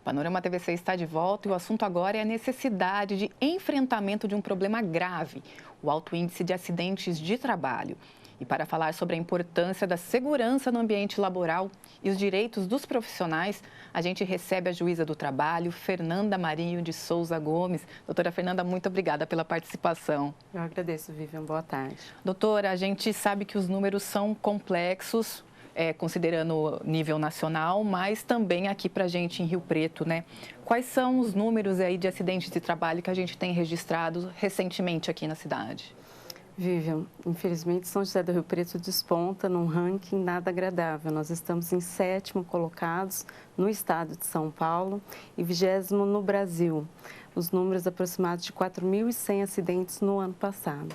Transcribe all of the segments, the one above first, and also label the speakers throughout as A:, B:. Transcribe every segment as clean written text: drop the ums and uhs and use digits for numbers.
A: Panorama TVC está de volta e o assunto agora é a necessidade de enfrentamento de um problema grave, o alto índice de acidentes de trabalho. E para falar sobre a importância da segurança no ambiente laboral e os direitos dos profissionais, a gente recebe a juíza do trabalho, Fernanda Marinho de Souza Gomes. Doutora Fernanda, muito obrigada pela participação.
B: Eu agradeço, Vivian. Boa tarde.
A: Doutora, a gente sabe que os números são complexos, considerando nível nacional, mas também aqui para a gente em Rio Preto, né? Quais são os números aí de acidentes de trabalho que a gente tem registrado recentemente aqui na cidade?
B: Vivian, infelizmente São José do Rio Preto desponta num ranking nada agradável. Nós estamos em 7º colocados no estado de São Paulo e 20º no Brasil. Os números aproximados de 4.100 acidentes no ano passado.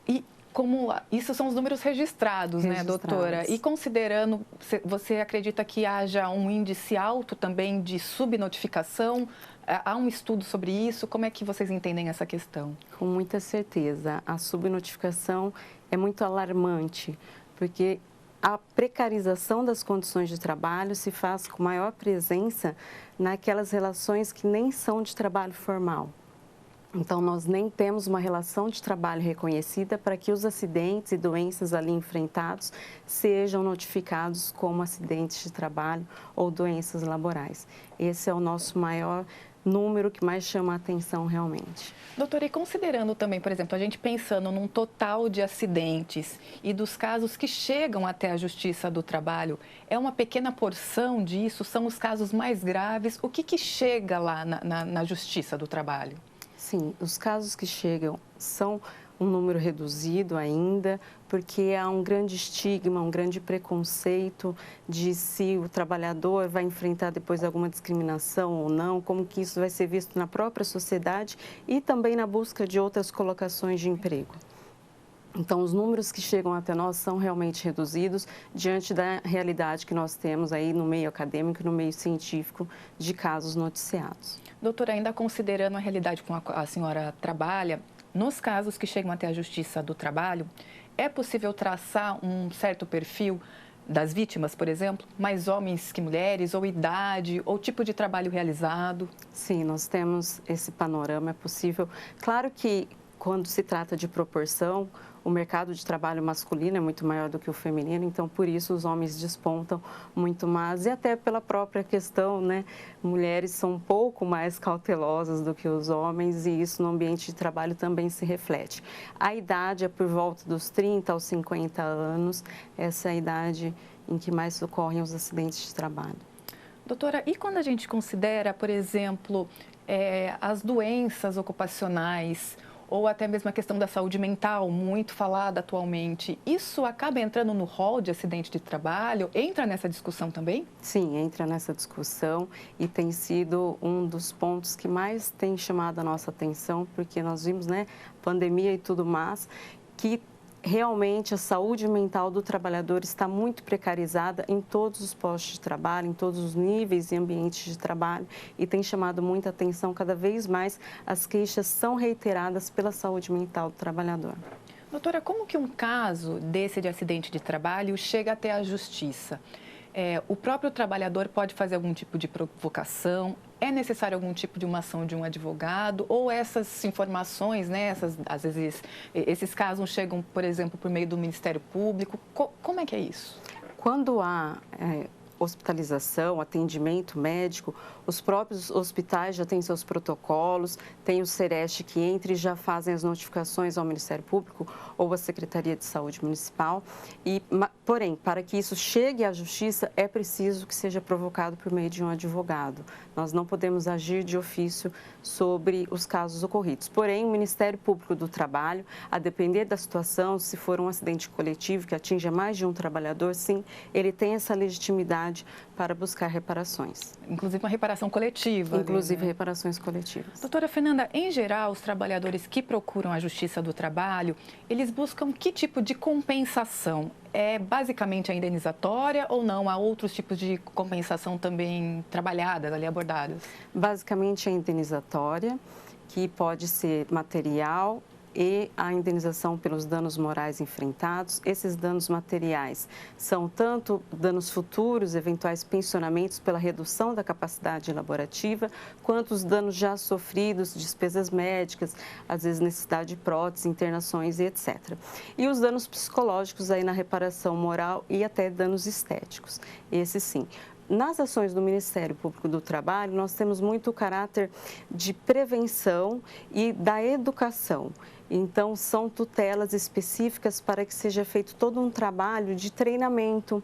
A: E como isso são os números registrados, né, doutora? E considerando, você acredita que haja um índice alto também de subnotificação? Há um estudo sobre isso? Como é que vocês entendem essa questão?
B: Com muita certeza. A subnotificação é muito alarmante, porque a precarização das condições de trabalho se faz com maior presença naquelas relações que nem são de trabalho formal. Então, nós nem temos uma relação de trabalho reconhecida para que os acidentes e doenças ali enfrentados sejam notificados como acidentes de trabalho ou doenças laborais. Esse é o nosso maior número que mais chama a atenção realmente.
A: Doutora, e considerando também, por exemplo, a gente pensando num total de acidentes e dos casos que chegam até a Justiça do Trabalho, é uma pequena porção disso? São os casos mais graves? O que chega lá na Justiça do Trabalho?
B: Sim, os casos que chegam são um número reduzido ainda, porque há um grande estigma, um grande preconceito de se o trabalhador vai enfrentar depois alguma discriminação ou não, como que isso vai ser visto na própria sociedade e também na busca de outras colocações de emprego. Então, os números que chegam até nós são realmente reduzidos diante da realidade que nós temos aí no meio acadêmico e no meio científico de casos noticiados.
A: Doutora, ainda considerando a realidade com a senhora trabalha, nos casos que chegam até a Justiça do Trabalho, é possível traçar um certo perfil das vítimas, por exemplo, mais homens que mulheres, ou idade, ou tipo de trabalho realizado?
B: Sim, nós temos esse panorama, é possível. Claro que quando se trata de proporção, o mercado de trabalho masculino é muito maior do que o feminino, então por isso os homens despontam muito mais e até pela própria questão, né? Mulheres são um pouco mais cautelosas do que os homens e isso no ambiente de trabalho também se reflete. A idade é por volta dos 30 aos 50 anos, essa é a idade em que mais ocorrem os acidentes de trabalho.
A: Doutora, e quando a gente considera, por exemplo, as doenças ocupacionais, ou até mesmo a questão da saúde mental, muito falada atualmente, isso acaba entrando no rol de acidente de trabalho? Entra nessa discussão também?
B: Sim, entra nessa discussão e tem sido um dos pontos que mais tem chamado a nossa atenção, porque nós vimos, né, pandemia e tudo mais, que realmente a saúde mental do trabalhador está muito precarizada em todos os postos de trabalho, em todos os níveis e ambientes de trabalho e tem chamado muita atenção cada vez mais. As queixas são reiteradas pela saúde mental do trabalhador.
A: Doutora, como que um caso desse de acidente de trabalho chega até a justiça? O próprio trabalhador pode fazer algum tipo de provocação? É necessário algum tipo de uma ação de um advogado? Ou essas informações, né, às vezes, esses casos chegam, por exemplo, por meio do Ministério Público? Como é que é isso?
B: Quando há hospitalização, atendimento médico, os próprios hospitais já têm seus protocolos, tem o Sereste que entra e já fazem as notificações ao Ministério Público ou à Secretaria de Saúde Municipal. Porém, para que isso chegue à Justiça, é preciso que seja provocado por meio de um advogado. Nós não podemos agir de ofício sobre os casos ocorridos. Porém, o Ministério Público do Trabalho, a depender da situação, se for um acidente coletivo que atinja mais de um trabalhador, sim, ele tem essa legitimidade para buscar reparações.
A: Inclusive uma reparação coletiva.
B: Inclusive
A: ali, né?
B: reparações coletivas.
A: Doutora Fernanda, em geral, os trabalhadores que procuram a Justiça do Trabalho, eles buscam que tipo de compensação? É basicamente a indenizatória ou não? Há outros tipos de compensação também trabalhadas, ali abordadas?
B: Basicamente a indenizatória, que pode ser material e a indenização pelos danos morais enfrentados. Esses danos materiais são tanto danos futuros, eventuais pensionamentos pela redução da capacidade laborativa, quanto os danos já sofridos, despesas médicas, às vezes necessidade de prótese, internações e etc. E os danos psicológicos aí na reparação moral e até danos estéticos. Esse sim. Nas ações do Ministério Público do Trabalho, nós temos muito o caráter de prevenção e da educação. Então, são tutelas específicas para que seja feito todo um trabalho de treinamento.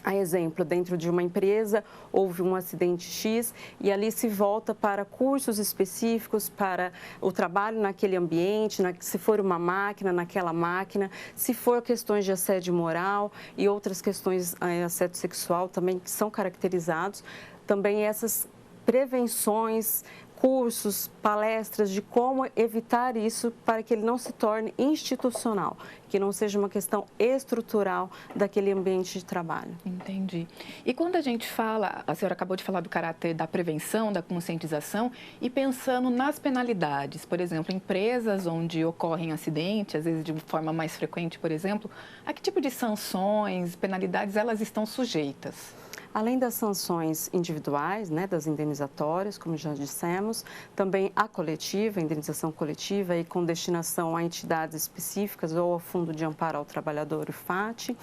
B: A exemplo, dentro de uma empresa, houve um acidente X e ali se volta para cursos específicos para o trabalho naquele ambiente, se for uma máquina, naquela máquina, se for questões de assédio moral e outras questões, assédio sexual também, que são caracterizados. Também essas prevenções, cursos, palestras de como evitar isso para que ele não se torne institucional, que não seja uma questão estrutural daquele ambiente de trabalho.
A: Entendi. E quando a gente fala, a senhora acabou de falar do caráter da prevenção, da conscientização, e pensando nas penalidades, por exemplo, empresas onde ocorrem acidentes, às vezes de forma mais frequente, por exemplo, a que tipo de sanções, penalidades elas estão sujeitas?
B: Além das sanções individuais, né, das indenizatórias, como já dissemos, também a coletiva, a indenização coletiva e com destinação a entidades específicas ou ao Fundo de Amparo ao Trabalhador, o FAT,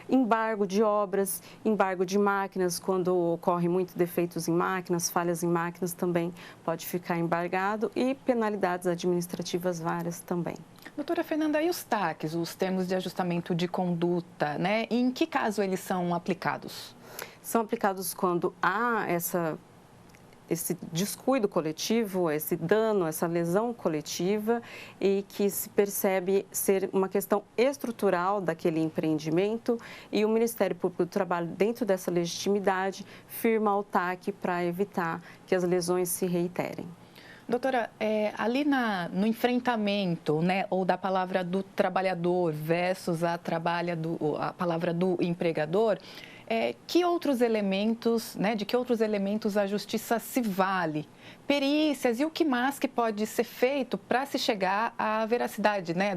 B: embargo de obras, embargo de máquinas, quando ocorrem muitos defeitos em máquinas, falhas em máquinas, também pode ficar embargado e penalidades administrativas várias também.
A: Doutora Fernanda, e os TACs, os termos de ajustamento de conduta, né? Em que caso eles são aplicados?
B: São aplicados quando há esse descuido coletivo, esse dano, essa lesão coletiva e que se percebe ser uma questão estrutural daquele empreendimento e o Ministério Público do Trabalho, dentro dessa legitimidade, firma o TAC para evitar que as lesões se reiterem.
A: Doutora, ali no enfrentamento, né, ou da palavra do trabalhador versus a palavra do empregador, que outros elementos, né, de que outros elementos a justiça se vale? Perícias e o que mais que pode ser feito para se chegar à veracidade, né,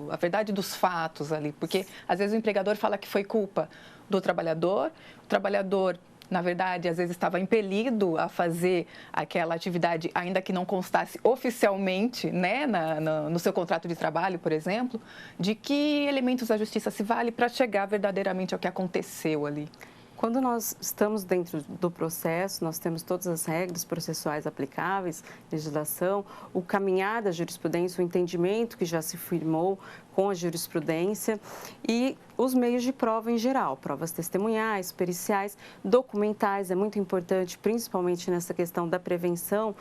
A: a verdade dos fatos ali? Porque às vezes o empregador fala que foi culpa do trabalhador, o trabalhador, na verdade, às vezes estava impelido a fazer aquela atividade, ainda que não constasse oficialmente, né, no seu contrato de trabalho, por exemplo. De que elementos a justiça se vale para chegar verdadeiramente ao que aconteceu ali?
B: Quando nós estamos dentro do processo, nós temos todas as regras processuais aplicáveis, legislação, o caminhar da jurisprudência, o entendimento que já se firmou com a jurisprudência e os meios de prova em geral, provas testemunhais, periciais, documentais, é muito importante, principalmente nessa questão da prevenção,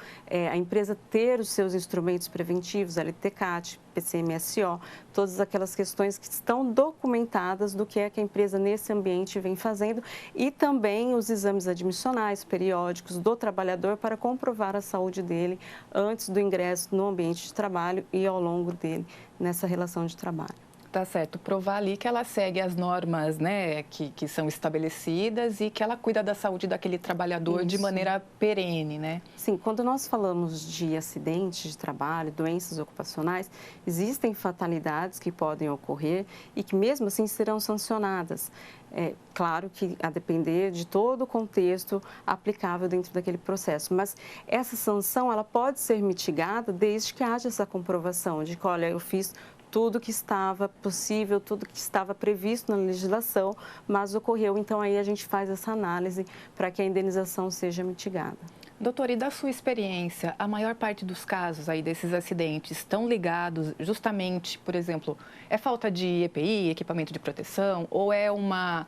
B: a empresa ter os seus instrumentos preventivos, LTCAT, PCMSO, todas aquelas questões que estão documentadas do que é que a empresa nesse ambiente vem fazendo e também os exames admissionais, periódicos do trabalhador para comprovar a saúde dele antes do ingresso no ambiente de trabalho e ao longo dele nessa relação de trabalho.
A: Tá certo, provar ali que ela segue as normas, né, que são estabelecidas e que ela cuida da saúde daquele trabalhador Isso. de maneira perene, né?
B: Sim, quando nós falamos de acidentes de trabalho, doenças ocupacionais, existem fatalidades que podem ocorrer e que mesmo assim serão sancionadas. É claro que a depender de todo o contexto aplicável dentro daquele processo, mas essa sanção ela pode ser mitigada desde que haja essa comprovação de que, olha, eu fiz tudo que estava possível, tudo que estava previsto na legislação, mas ocorreu. Então, aí a gente faz essa análise para que a indenização seja mitigada.
A: Doutora, e da sua experiência, a maior parte dos casos aí desses acidentes estão ligados justamente, por exemplo, é falta de EPI, equipamento de proteção, ou é uma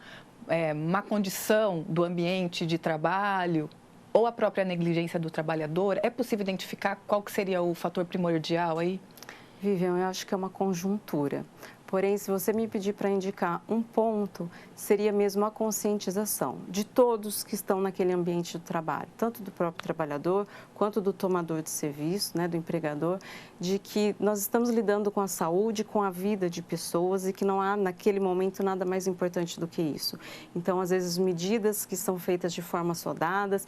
A: má condição do ambiente de trabalho, ou a própria negligência do trabalhador? É possível identificar qual que seria o fator primordial aí?
B: Vivian, eu acho que é uma conjuntura. Porém, se você me pedir para indicar um ponto, seria mesmo a conscientização de todos que estão naquele ambiente de trabalho, tanto do próprio trabalhador quanto do tomador de serviço, né, do empregador, de que nós estamos lidando com a saúde, com a vida de pessoas e que não há naquele momento nada mais importante do que isso. Então, às vezes, medidas que são feitas de forma sodadas,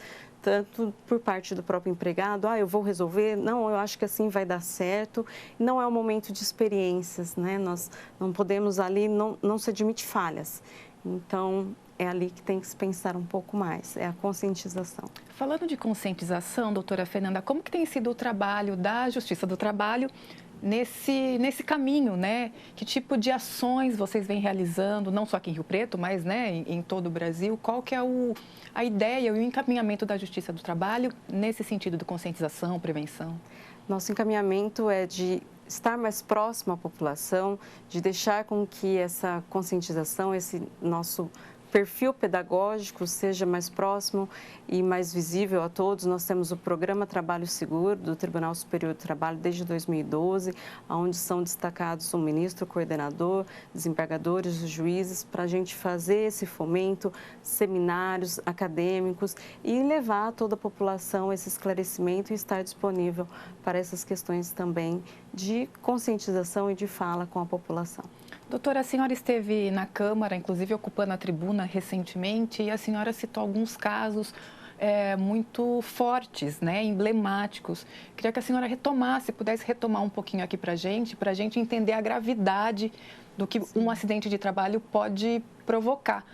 B: tanto por parte do próprio empregado, eu vou resolver, não, eu acho que assim vai dar certo. Não é um momento de experiências, né? Nós não podemos ali, não se admite falhas. Então, é ali que tem que se pensar um pouco mais, é a conscientização.
A: Falando de conscientização, doutora Fernanda, como que tem sido o trabalho da Justiça do Trabalho nesse caminho, né? Que tipo de ações vocês vêm realizando, não só aqui em Rio Preto, mas, né, em todo o Brasil? Qual que é a ideia e o encaminhamento da Justiça do Trabalho nesse sentido de conscientização, prevenção?
B: Nosso encaminhamento é de estar mais próximo à população, de deixar com que essa conscientização, esse nosso perfil pedagógico seja mais próximo e mais visível a todos. Nós temos o programa Trabalho Seguro do Tribunal Superior do Trabalho desde 2012, onde são destacados o ministro, o coordenador, desembargadores, os juízes, para a gente fazer esse fomento, seminários acadêmicos e levar a toda a população esse esclarecimento e estar disponível para essas questões também de conscientização e de fala com a população.
A: Doutora, a senhora esteve na Câmara, inclusive ocupando a tribuna recentemente, e a senhora citou alguns casos muito fortes, né, emblemáticos. Queria que a senhora pudesse retomar um pouquinho aqui para a gente entender a gravidade do que um acidente de trabalho pode provocar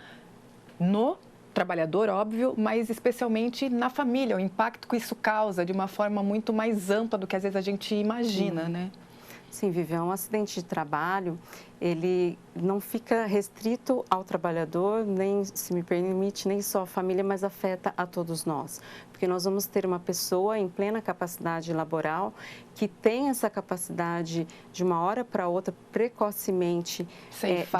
A: no trabalhador, óbvio, mas especialmente na família, o impacto que isso causa de uma forma muito mais ampla do que às vezes a gente imagina, né?
B: Sim, Vivian, um acidente de trabalho, ele não fica restrito ao trabalhador, nem, se me permite, nem só a família, mas afeta a todos nós. Porque nós vamos ter uma pessoa em plena capacidade laboral que tem essa capacidade de uma hora para outra precocemente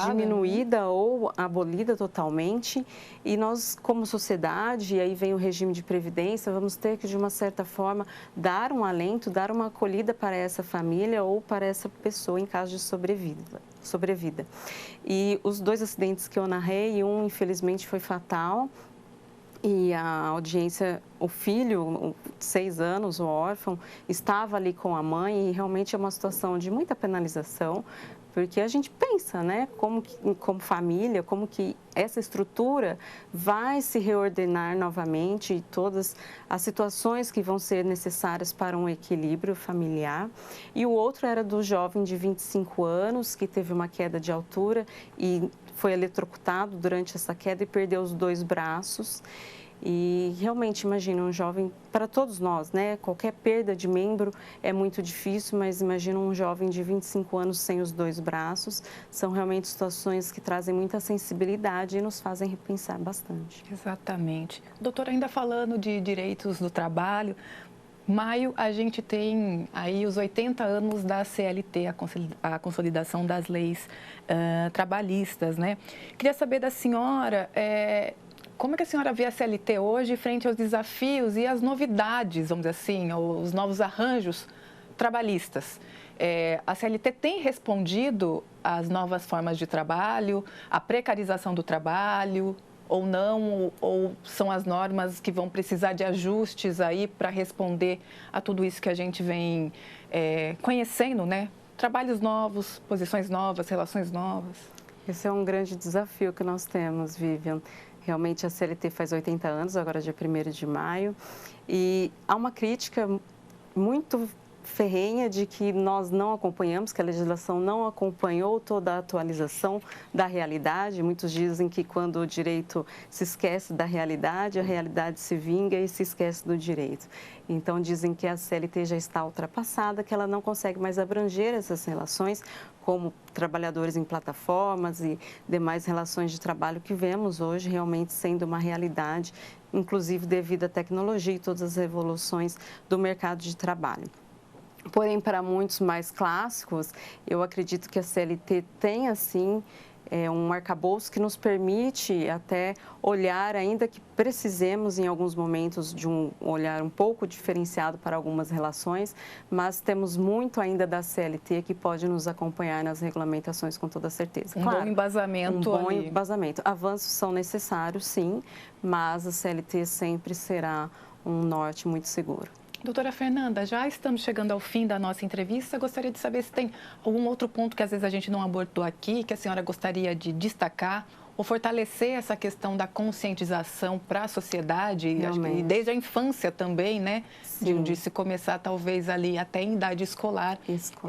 B: diminuída, né? Ou abolida totalmente. E nós, como sociedade, e aí vem o regime de previdência, vamos ter que, de uma certa forma, dar um alento, dar uma acolhida para essa família ou para essa pessoa em caso de sobrevida. E os 2 acidentes que eu narrei, um infelizmente foi fatal, e a audiência, o filho, 6 anos, o órfão, estava ali com a mãe e realmente é uma situação de muita penalização, porque a gente pensa, né, como família, como que essa estrutura vai se reordenar novamente e todas as situações que vão ser necessárias para um equilíbrio familiar. E o outro era do jovem de 25 anos, que teve uma queda de altura e foi eletrocutado durante essa queda e perdeu os 2 braços. E realmente, imagina um jovem, para todos nós, né? Qualquer perda de membro é muito difícil, mas imagina um jovem de 25 anos sem os 2 braços. São realmente situações que trazem muita sensibilidade e nos fazem repensar bastante.
A: Exatamente. Doutora, ainda falando de direitos do trabalho, maio a gente tem aí os 80 anos da CLT, a consolidação das leis trabalhistas, né? Queria saber da senhora... como é que a senhora vê a CLT hoje frente aos desafios e às novidades, vamos dizer assim, os novos arranjos trabalhistas? A CLT tem respondido às novas formas de trabalho, à precarização do trabalho, ou não? Ou são as normas que vão precisar de ajustes aí para responder a tudo isso que a gente vem conhecendo, né? Trabalhos novos, posições novas, relações novas.
B: Esse é um grande desafio que nós temos, Vivian. Realmente a CLT faz 80 anos, agora dia 1º de maio, e há uma crítica muito ferrenha de que nós não acompanhamos, que a legislação não acompanhou toda a atualização da realidade. Muitos dizem que quando o direito se esquece da realidade, a realidade se vinga e se esquece do direito. Então, dizem que a CLT já está ultrapassada, que ela não consegue mais abranger essas relações, como trabalhadores em plataformas e demais relações de trabalho que vemos hoje realmente sendo uma realidade, inclusive devido à tecnologia e todas as revoluções do mercado de trabalho. Porém, para muitos mais clássicos, eu acredito que a CLT tem, assim, um arcabouço que nos permite até olhar, ainda que precisemos em alguns momentos de um olhar um pouco diferenciado para algumas relações, mas temos muito ainda da CLT que pode nos acompanhar nas regulamentações com toda certeza.
A: Claro, bom embasamento.
B: Um bom embasamento. Avanços são necessários, sim, mas a CLT sempre será um norte muito seguro.
A: Doutora Fernanda, já estamos chegando ao fim da nossa entrevista. Gostaria de saber se tem algum outro ponto que às vezes a gente não abordou aqui, que a senhora gostaria de destacar ou fortalecer essa questão da conscientização para a sociedade, e desde a infância também, né? De se começar, talvez, ali até em idade escolar,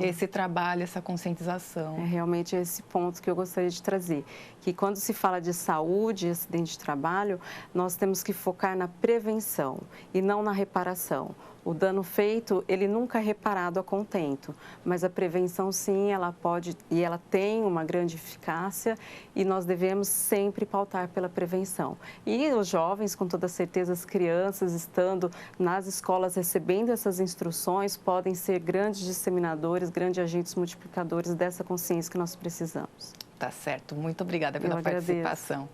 A: esse trabalho, essa conscientização.
B: É realmente esse ponto que eu gostaria de trazer, que quando se fala de saúde e acidente de trabalho, nós temos que focar na prevenção e não na reparação. O dano feito, ele nunca é reparado a contento, mas a prevenção, sim, ela pode e ela tem uma grande eficácia e nós devemos sempre pautar pela prevenção. E os jovens, com toda certeza, as crianças estando nas escolas recebendo essas instruções, podem ser grandes disseminadores, grandes agentes multiplicadores dessa consciência que nós precisamos.
A: Tá certo. Muito obrigada pela participação.